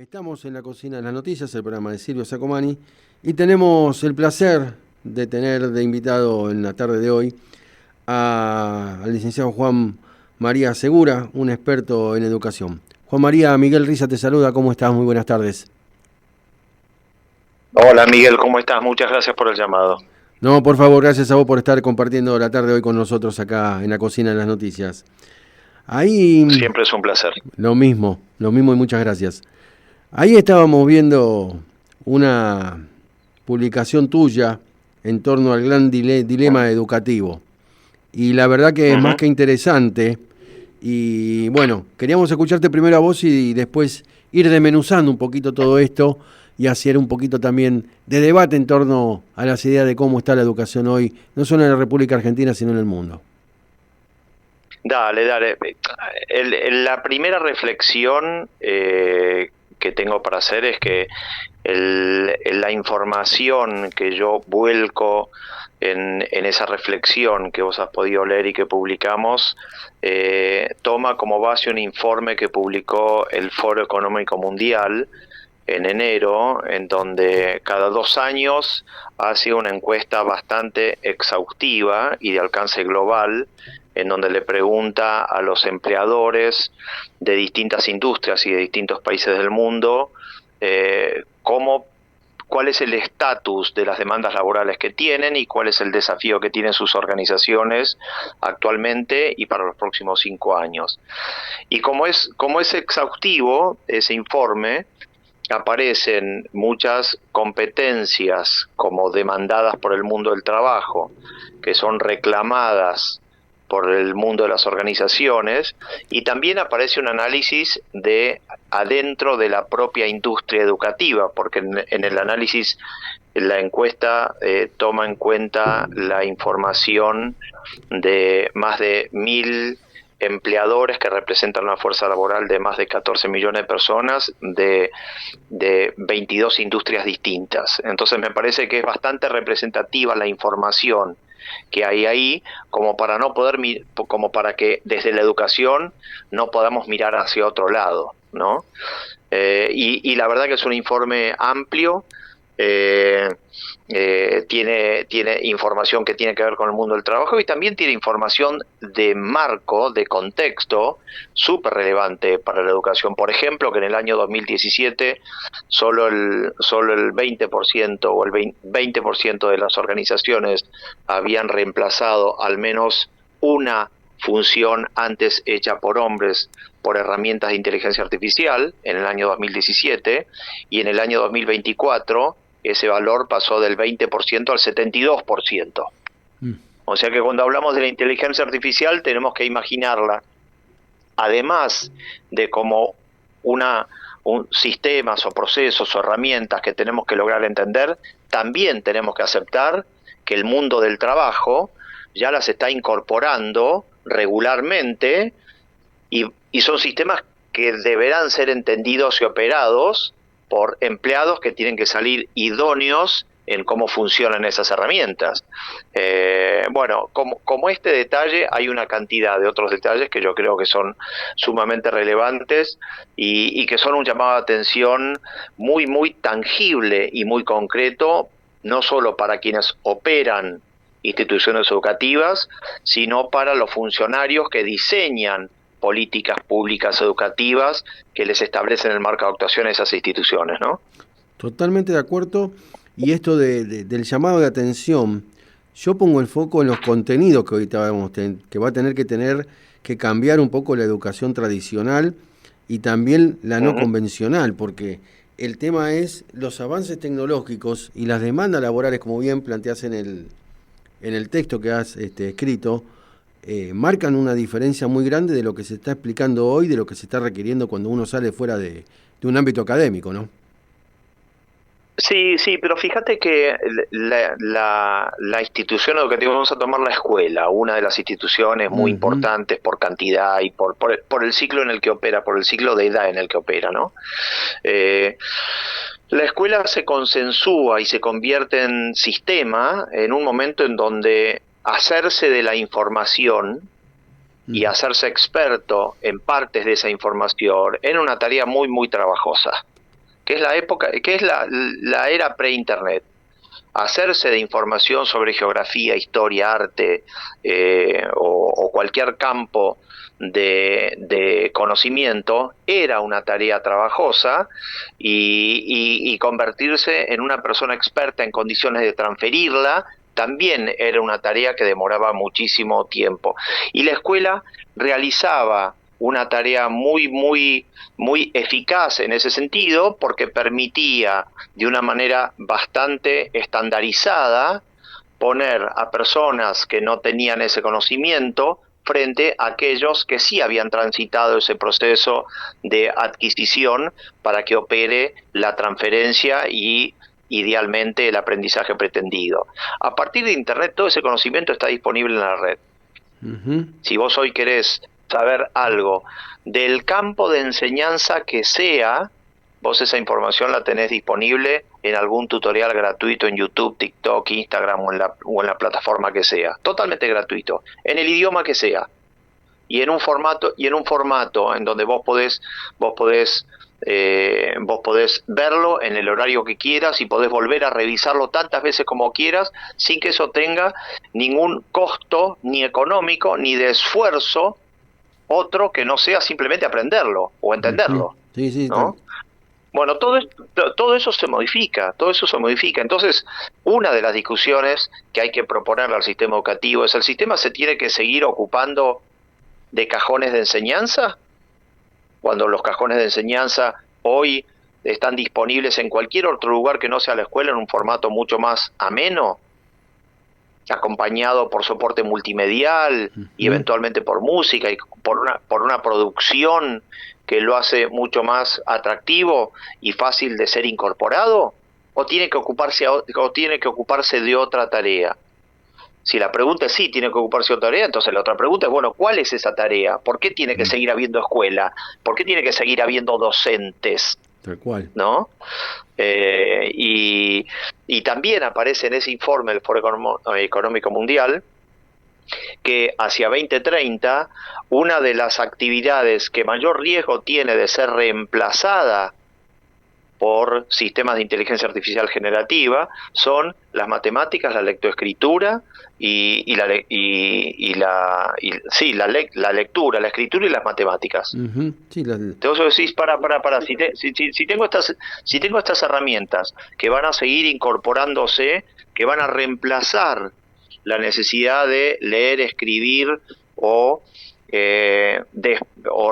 Estamos en la cocina de las noticias, el programa de Silvio Sacomani, y tenemos el placer de tener de invitado en la tarde de hoy al licenciado Juan María Segura, un experto en educación. Juan María, Miguel Riza te saluda, ¿cómo estás? Muy buenas tardes. Hola Miguel, ¿cómo estás? Muchas gracias por el llamado. No, por favor, gracias a vos por estar compartiendo la tarde de hoy con nosotros acá en la cocina de las noticias. Ahí, Siempre es un placer. lo mismo y muchas gracias. Ahí estábamos viendo una publicación tuya en torno al gran dilema educativo. Y la verdad que es más que interesante. Y bueno, queríamos escucharte primero a vos y después ir desmenuzando un poquito todo esto y hacer un poquito también de debate en torno a las ideas de cómo está la educación hoy, no solo en la República Argentina, sino en el mundo. Dale. La primera reflexión que tengo para hacer es que la información que yo vuelco en esa reflexión que vos has podido leer y que publicamos, toma como base un informe que publicó el Foro Económico Mundial en enero, en donde cada 2 años hace una encuesta bastante exhaustiva y de alcance global, en donde le pregunta a los empleadores de distintas industrias y de distintos países del mundo cuál es el estatus de las demandas laborales que tienen y cuál es el desafío que tienen sus organizaciones actualmente y para los próximos 5 años. Y como es exhaustivo ese informe, aparecen muchas competencias como demandadas por el mundo del trabajo, que son reclamadas por el mundo de las organizaciones, y también aparece un análisis de adentro de la propia industria educativa, porque en el análisis, la encuesta toma en cuenta la información de más de 1.000 empleadores que representan una fuerza laboral de más de 14 millones de personas de 22 industrias distintas. Entonces me parece que es bastante representativa la información que hay ahí, como para que desde la educación no podamos mirar hacia otro lado, ¿no? Y la verdad que es un informe amplio. Tiene información que tiene que ver con el mundo del trabajo y también tiene información de marco, de contexto, súper relevante para la educación. Por ejemplo, que en el año 2017 solo el 20% o el 20% de las organizaciones habían reemplazado al menos una función antes hecha por hombres por herramientas de inteligencia artificial en el año 2017, y en el año 2024 ese valor pasó del 20% al 72%. O sea que cuando hablamos de la inteligencia artificial tenemos que imaginarla, además de como sistemas o procesos o herramientas que tenemos que lograr entender, también tenemos que aceptar que el mundo del trabajo ya las está incorporando regularmente, y son sistemas que deberán ser entendidos y operados por empleados que tienen que salir idóneos en cómo funcionan esas herramientas. Bueno, como este detalle, hay una cantidad de otros detalles que yo creo que son sumamente relevantes y que son un llamado de atención muy, muy tangible y muy concreto, no solo para quienes operan instituciones educativas, sino para los funcionarios que diseñan políticas públicas educativas que les establecen el marco de actuación a esas instituciones, ¿no? Totalmente de acuerdo. Y esto del llamado de atención, yo pongo el foco en los contenidos que ahorita que va a tener que cambiar un poco la educación tradicional y también la no convencional, porque el tema es los avances tecnológicos y las demandas laborales, como bien planteás en el texto que has escrito, marcan una diferencia muy grande de lo que se está explicando hoy, de lo que se está requiriendo cuando uno sale fuera de un ámbito académico, ¿no? Sí, pero fíjate que la institución educativa, vamos a tomar la escuela, una de las instituciones muy importantes por cantidad y por el ciclo en el que opera, por el ciclo de edad en el que opera, ¿no? La escuela se consensúa y se convierte en sistema en un momento en donde hacerse de la información y hacerse experto en partes de esa información era una tarea muy, muy trabajosa. que es la época, que es la era pre-internet. Hacerse de información sobre geografía, historia, arte o cualquier campo de conocimiento era una tarea trabajosa y convertirse en una persona experta en condiciones de transferirla también era una tarea que demoraba muchísimo tiempo. Y la escuela realizaba una tarea muy eficaz en ese sentido, porque permitía de una manera bastante estandarizada poner a personas que no tenían ese conocimiento frente a aquellos que sí habían transitado ese proceso de adquisición para que opere la transferencia y idealmente el aprendizaje pretendido. A partir de Internet todo ese conocimiento está disponible en la red. Uh-huh. Si vos hoy querés saber algo del campo de enseñanza que sea, vos esa información la tenés disponible en algún tutorial gratuito en YouTube, TikTok, Instagram o en la plataforma que sea, totalmente gratuito, en el idioma que sea, y en un formato en donde vos podés verlo en el horario que quieras y podés volver a revisarlo tantas veces como quieras sin que eso tenga ningún costo ni económico ni de esfuerzo otro que no sea simplemente aprenderlo o entenderlo. Sí, ¿no? Bueno, todo eso se modifica. Entonces, una de las discusiones que hay que proponerle al sistema educativo es: ¿el sistema se tiene que seguir ocupando de cajones de enseñanza? Cuando los cajones de enseñanza hoy están disponibles en cualquier otro lugar que no sea la escuela en un formato mucho más ameno, acompañado por soporte multimedial y eventualmente por música y por una producción que lo hace mucho más atractivo y fácil de ser incorporado, o tiene que ocuparse de otra tarea. Si la pregunta es sí, tiene que ocuparse de otra tarea, entonces la otra pregunta es, bueno, ¿cuál es esa tarea? ¿Por qué tiene que seguir habiendo escuela? ¿Por qué tiene que seguir habiendo docentes? Tal cual. ¿No? Y también aparece en ese informe del Foro Económico Mundial que hacia 2030 una de las actividades que mayor riesgo tiene de ser reemplazada por sistemas de inteligencia artificial generativa son las matemáticas, la lectoescritura la lectura, la escritura y las matemáticas. Uh-huh. Sí, Entonces decís, si tengo estas herramientas que van a seguir incorporándose, que van a reemplazar la necesidad de leer, escribir o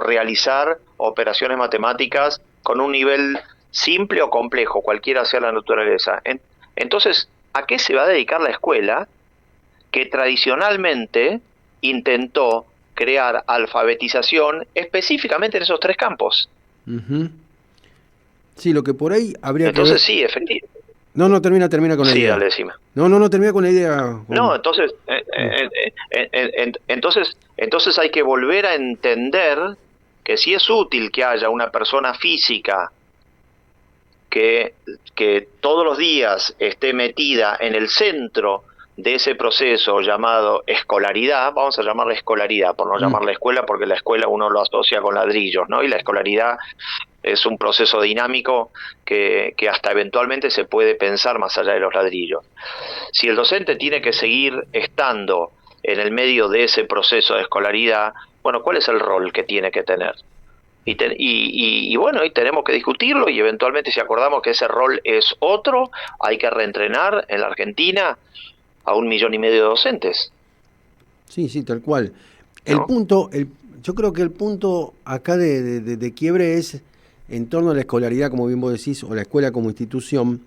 realizar operaciones matemáticas con un nivel simple o complejo, cualquiera sea la naturaleza. Entonces, ¿a qué se va a dedicar la escuela que tradicionalmente intentó crear alfabetización específicamente en esos tres campos? Uh-huh. Sí, lo que por ahí habría entonces, que ver... sí, efectivamente. No, termina con la idea. Sí, dale, decime. No, termina con la idea. No, entonces hay que volver a entender que sí es útil que haya una persona física que todos los días esté metida en el centro de ese proceso llamado escolaridad. Vamos a llamarla escolaridad, por no llamarla escuela, porque la escuela uno lo asocia con ladrillos, ¿no? Y la escolaridad es un proceso dinámico que hasta eventualmente se puede pensar más allá de los ladrillos. Si el docente tiene que seguir estando en el medio de ese proceso de escolaridad, bueno, ¿cuál es el rol que tiene que tener? Y bueno, ahí tenemos que discutirlo, y eventualmente, si acordamos que ese rol es otro, hay que reentrenar en la Argentina a 1,5 millones de docentes. Sí, tal cual. Yo creo que el punto acá de quiebre es en torno a la escolaridad, como bien vos decís, o la escuela como institución.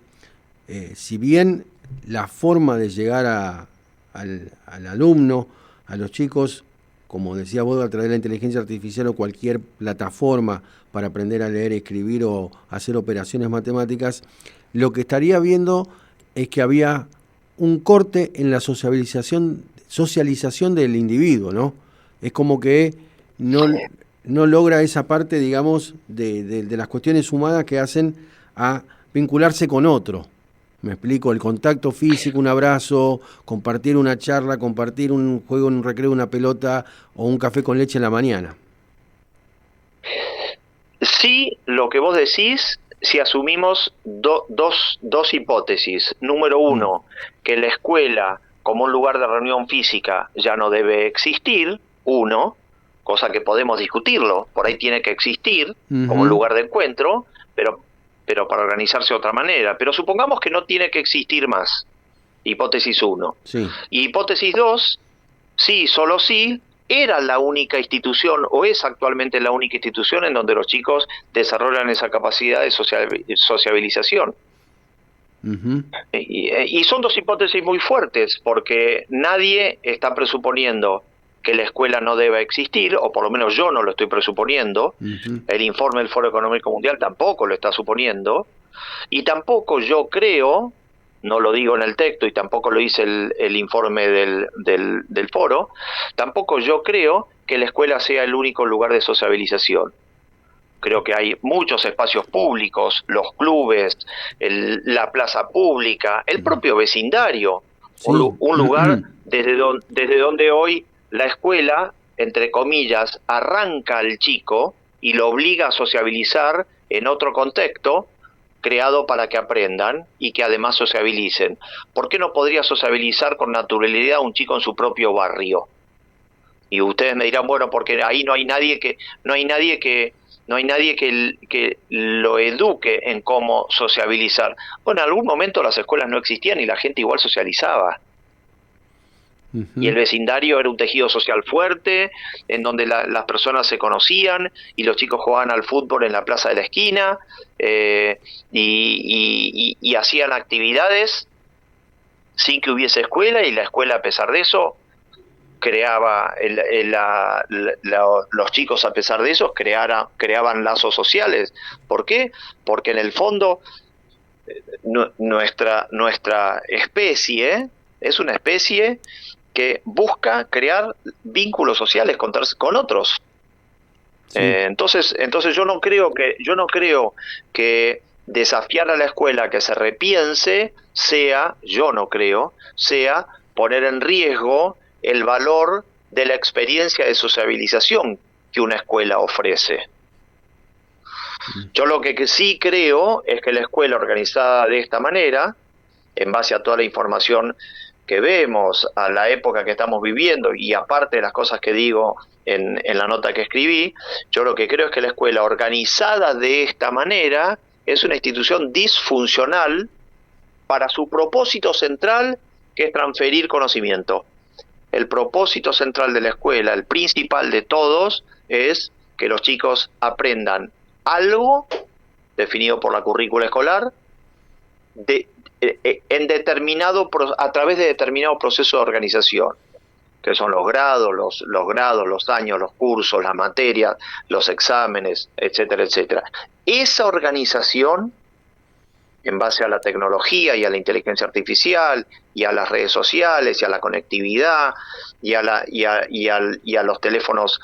Si bien la forma de llegar al alumno, a los chicos, como decía vos, a través de la inteligencia artificial o cualquier plataforma para aprender a leer, escribir o hacer operaciones matemáticas, lo que estaría viendo es que había un corte en la socialización del individuo, ¿no? Es como que no logra esa parte, digamos, de las cuestiones humanas que hacen a vincularse con otro. Me explico, el contacto físico, un abrazo, compartir una charla, compartir un juego en un recreo, una pelota o un café con leche en la mañana. Sí, lo que vos decís si asumimos dos hipótesis. Número uno, que la escuela como un lugar de reunión física ya no debe existir, cosa que podemos discutirlo, por ahí tiene que existir como un lugar de encuentro, pero para organizarse de otra manera. Pero supongamos que no tiene que existir más, hipótesis 1. Sí. Y hipótesis 2, sí, solo sí, era la única institución, o es actualmente la única institución en donde los chicos desarrollan esa capacidad de sociabilización. Y son dos hipótesis muy fuertes, porque nadie está presuponiendo que la escuela no deba existir, o por lo menos yo no lo estoy presuponiendo. El informe del Foro Económico Mundial tampoco lo está suponiendo, y tampoco yo creo, no lo digo en el texto y tampoco lo dice el informe del foro, tampoco yo creo que la escuela sea el único lugar de sociabilización. Creo que hay muchos espacios públicos, los clubes, la plaza pública, el propio vecindario, sí. un lugar desde donde hoy la escuela, entre comillas, arranca al chico y lo obliga a sociabilizar en otro contexto, creado para que aprendan y que además sociabilicen. ¿Por qué no podría sociabilizar con naturalidad un chico en su propio barrio? Y ustedes me dirán, bueno, porque ahí no hay nadie que lo eduque en cómo sociabilizar. Bueno, en algún momento las escuelas no existían y la gente igual socializaba. Y el vecindario era un tejido social fuerte, en donde las personas se conocían y los chicos jugaban al fútbol en la plaza de la esquina, y hacían actividades sin que hubiese escuela, y la escuela, a pesar de eso, creaba los chicos, a pesar de eso, creaban lazos sociales. ¿Por qué? Porque en el fondo nuestra especie es una especie que busca crear vínculos sociales con otros. Sí. Entonces yo no creo que desafiar a la escuela que se repiense sea poner en riesgo el valor de la experiencia de sociabilización que una escuela ofrece. Yo lo que sí creo es que la escuela organizada de esta manera, en base a toda la información que vemos, a la época que estamos viviendo, y aparte de las cosas que digo en la nota que escribí, yo lo que creo es que la escuela organizada de esta manera es una institución disfuncional para su propósito central, que es transferir conocimiento. El propósito central de la escuela, el principal de todos, es que los chicos aprendan algo definido por la currícula escolar a través de determinado proceso de organización, que son los grados, los años, los cursos, las materias, los exámenes, etcétera, etcétera. Esa organización, en base a la tecnología y a la inteligencia artificial y a las redes sociales y a la conectividad y a los teléfonos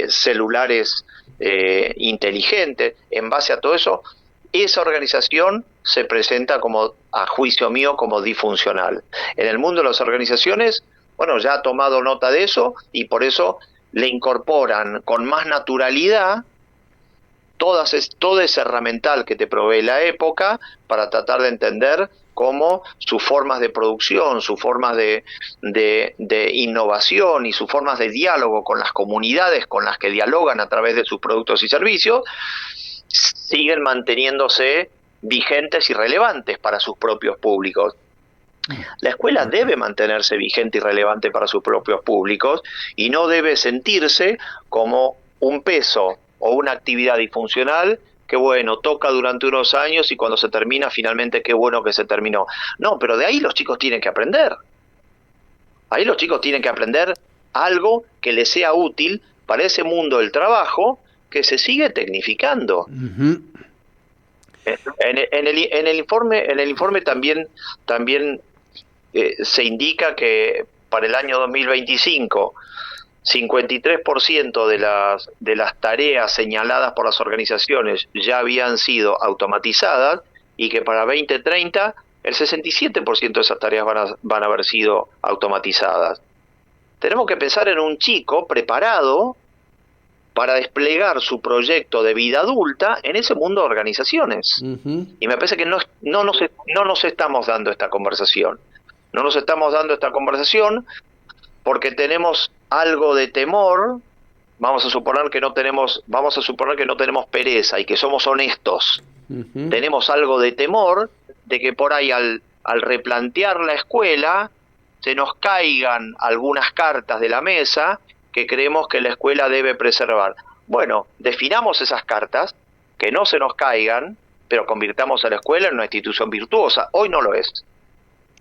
celulares inteligentes, en base a todo eso, esa organización se presenta como, a juicio mío, como disfuncional. En el mundo de las organizaciones, bueno, ya ha tomado nota de eso y por eso le incorporan con más naturalidad todo ese herramental que te provee la época para tratar de entender cómo sus formas de producción, sus formas de innovación y sus formas de diálogo con las comunidades con las que dialogan a través de sus productos y servicios siguen manteniéndose vigentes y relevantes para sus propios públicos. La escuela debe mantenerse vigente y relevante para sus propios públicos y no debe sentirse como un peso o una actividad disfuncional que, bueno, toca durante unos años y cuando se termina, finalmente qué bueno que se terminó. No, pero de ahí los chicos tienen que aprender. Ahí los chicos tienen que aprender algo que les sea útil para ese mundo del trabajo que se sigue tecnificando. En el informe también se indica que para el año 2025 53% de las tareas señaladas por las organizaciones ya habían sido automatizadas y que para 2030 el 67% de esas tareas van a haber sido automatizadas. Tenemos que pensar en un chico preparado para desplegar su proyecto de vida adulta en ese mundo de organizaciones. Y me parece que no nos estamos dando esta conversación. No nos estamos dando esta conversación porque tenemos algo de temor. Vamos a suponer que no tenemos pereza y que somos honestos. Tenemos algo de temor de que por ahí al replantear la escuela se nos caigan algunas cartas de la mesa que creemos que la escuela debe preservar. Bueno, definamos esas cartas, que no se nos caigan, pero convirtamos a la escuela en una institución virtuosa. Hoy no lo es.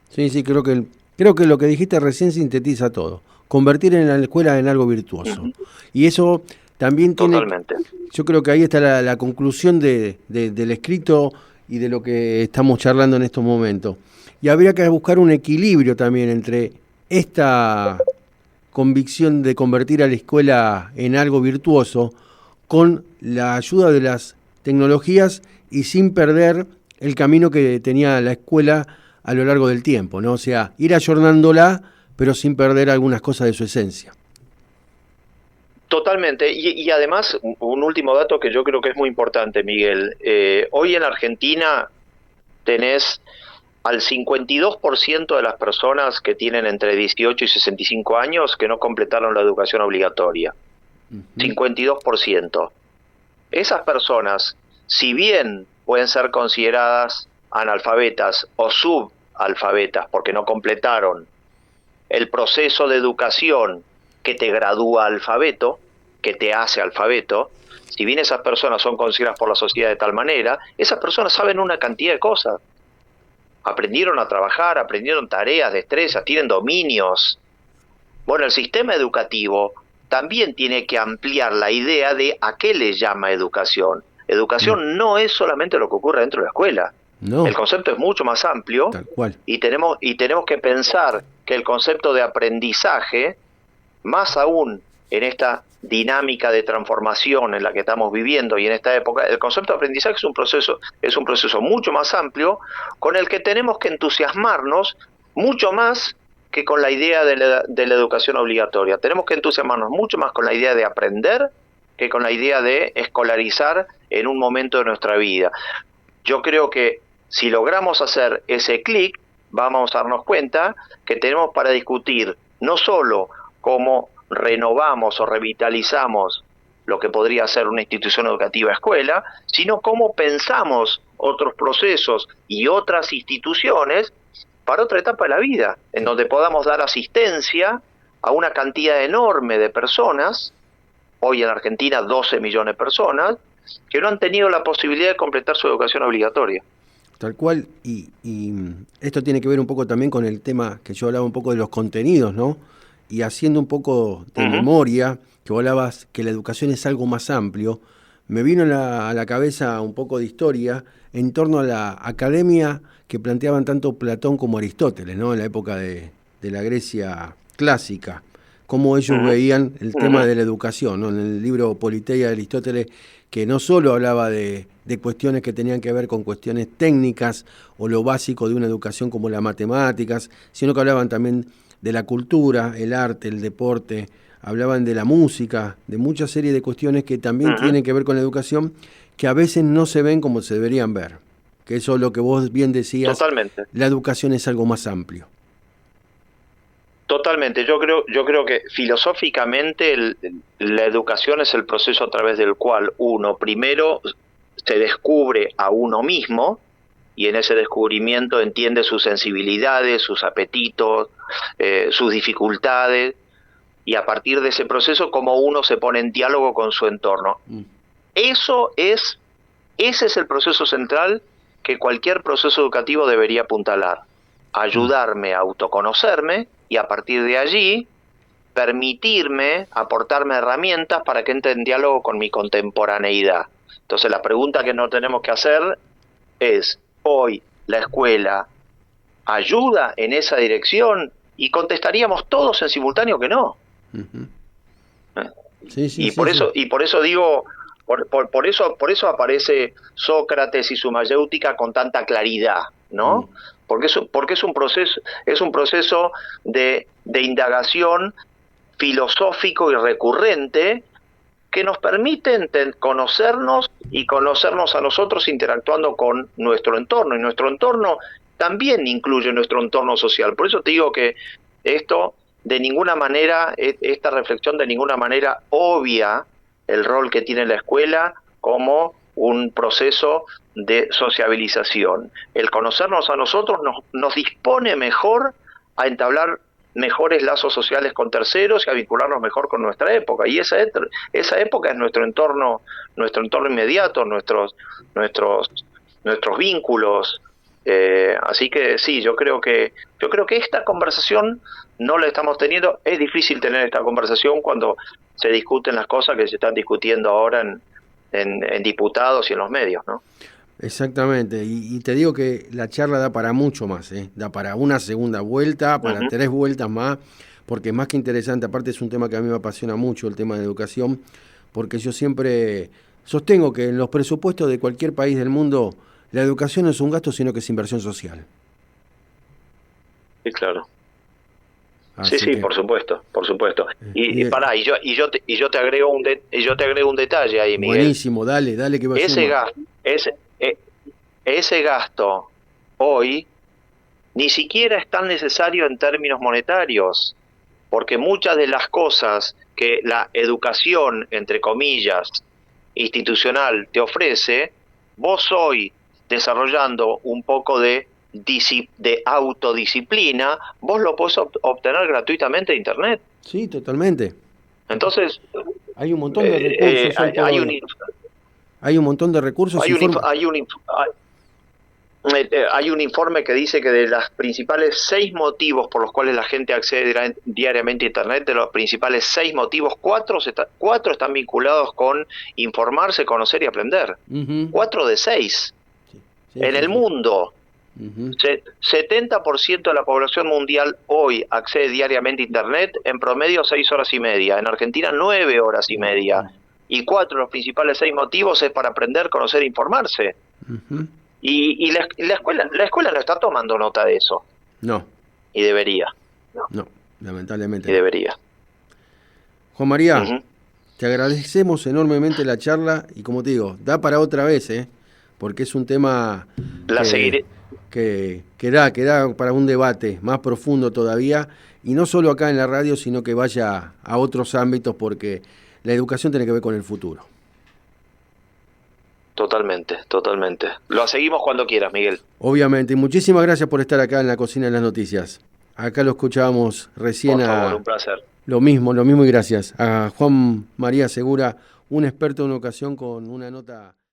Sí, creo que lo que dijiste recién sintetiza todo. Convertir en la escuela en algo virtuoso. Y eso también tiene... Totalmente. Yo creo que ahí está la conclusión del escrito y de lo que estamos charlando en estos momentos. Y habría que buscar un equilibrio también entre esta convicción de convertir a la escuela en algo virtuoso con la ayuda de las tecnologías y sin perder el camino que tenía la escuela a lo largo del tiempo, ¿no? O sea, ir ayornándola, pero sin perder algunas cosas de su esencia. Totalmente. Y además, un último dato que yo creo que es muy importante, Miguel. Hoy en Argentina tenés al 52% de las personas que tienen entre 18 y 65 años que no completaron la educación obligatoria. 52%. Esas personas, si bien pueden ser consideradas analfabetas o subalfabetas porque no completaron el proceso de educación que te gradúa alfabeto, que te hace alfabeto, si bien esas personas son consideradas por la sociedad de tal manera, esas personas saben una cantidad de cosas. Aprendieron a trabajar, aprendieron tareas, destrezas, tienen dominios. Bueno, el sistema educativo también tiene que ampliar la idea de a qué le llama educación. Educación no es solamente lo que ocurre dentro de la escuela. No. El concepto es mucho más amplio. Tal cual. Y tenemos que pensar que el concepto de aprendizaje, más aún en esta dinámica de transformación en la que estamos viviendo y en esta época, el concepto de aprendizaje es un proceso mucho más amplio con el que tenemos que entusiasmarnos mucho más que con la idea de la educación obligatoria. Tenemos que entusiasmarnos mucho más con la idea de aprender que con la idea de escolarizar en un momento de nuestra vida. Yo creo que si logramos hacer ese clic, vamos a darnos cuenta que tenemos para discutir no solo cómo renovamos o revitalizamos lo que podría ser una institución educativa escuela, sino cómo pensamos otros procesos y otras instituciones para otra etapa de la vida, en donde podamos dar asistencia a una cantidad enorme de personas, hoy en Argentina 12 millones de personas, que no han tenido la posibilidad de completar su educación obligatoria. Tal cual, y esto tiene que ver un poco también con el tema que yo hablaba un poco de los contenidos, ¿no? Y haciendo un poco de memoria, que vos hablabas que la educación es algo más amplio, me vino a la cabeza un poco de historia en torno a la academia que planteaban tanto Platón como Aristóteles, ¿no? En la época de la Grecia clásica, cómo ellos veían el tema de la educación, ¿no? En el libro Politeia de Aristóteles, que no solo hablaba de cuestiones que tenían que ver con cuestiones técnicas o lo básico de una educación como las matemáticas, sino que hablaban también de la cultura, el arte, el deporte, hablaban de la música, de mucha serie de cuestiones que también tienen que ver con la educación, que a veces no se ven como se deberían ver. Que eso es lo que vos bien decías. Totalmente. La educación es algo más amplio. Totalmente. Yo creo que filosóficamente la educación es el proceso a través del cual uno primero se descubre a uno mismo y en ese descubrimiento entiende sus sensibilidades, sus apetitos, sus dificultades, y a partir de ese proceso cómo uno se pone en diálogo con su entorno. Ese es el proceso central que cualquier proceso educativo debería apuntalar. Ayudarme a autoconocerme y a partir de allí permitirme, aportarme herramientas para que entre en diálogo con mi contemporaneidad. Entonces la pregunta que nos tenemos que hacer es, ¿hoy la escuela ayuda en esa dirección? Y contestaríamos todos en simultáneo que no. Por eso digo, por eso aparece Sócrates y su mayéutica con tanta claridad, ¿no? Porque es un proceso de indagación filosófico y recurrente que nos permiten conocernos y conocernos a nosotros interactuando con nuestro entorno. Y nuestro entorno también incluye nuestro entorno social. Por eso te digo que esto de ninguna manera, esta reflexión de ninguna manera obvia el rol que tiene la escuela como un proceso de sociabilización. El conocernos a nosotros nos dispone mejor a entablar mejores lazos sociales con terceros y a vincularnos mejor con nuestra época. Y esa época es nuestro entorno inmediato, nuestros vínculos. Así que sí, yo creo que esta conversación no la estamos teniendo. Es difícil tener esta conversación cuando se discuten las cosas que se están discutiendo ahora en diputados y en los medios, ¿no? Exactamente, y te digo que la charla da para mucho más, da para una segunda vuelta, para 3 vueltas más, porque es más que interesante. Aparte es un tema que a mí me apasiona mucho, el tema de educación, porque yo siempre sostengo que en los presupuestos de cualquier país del mundo la educación no es un gasto, sino que es inversión social. Sí, claro. Así sí, que, por supuesto. Y pará, y yo te agrego un detalle ahí, Miguel. Buenísimo, dale que va a ser. Ese gasto hoy ni siquiera es tan necesario en términos monetarios, porque muchas de las cosas que la educación, entre comillas, institucional te ofrece, vos hoy desarrollando un poco de autodisciplina, vos lo podés obtener gratuitamente de Internet. Sí, totalmente. Entonces, hay un montón de recursos. Hay un montón de recursos. Hay un informe que dice que de los principales 6 motivos por los cuales la gente accede diariamente a Internet, de los principales 6 motivos, 4 están vinculados con informarse, conocer y aprender. 4 de 6. En el mundo, 70% de la población mundial hoy accede diariamente a Internet, en promedio 6 horas y media. En Argentina 9 horas y media. Y 4 de los principales 6 motivos es para aprender, conocer e informarse. Y la escuela no está tomando nota de eso. No. Y debería. No, lamentablemente. Y debería. Juan María, te agradecemos enormemente la charla y como te digo, da para otra vez, porque es un tema que da para un debate más profundo todavía, y no solo acá en la radio, sino que vaya a otros ámbitos, porque la educación tiene que ver con el futuro. Totalmente. Lo seguimos cuando quieras, Miguel. Obviamente, y muchísimas gracias por estar acá en la Cocina de las Noticias. Acá lo escuchábamos recién. Por favor, un placer. Lo mismo y gracias. A Juan María Segura, un experto en educación con una nota...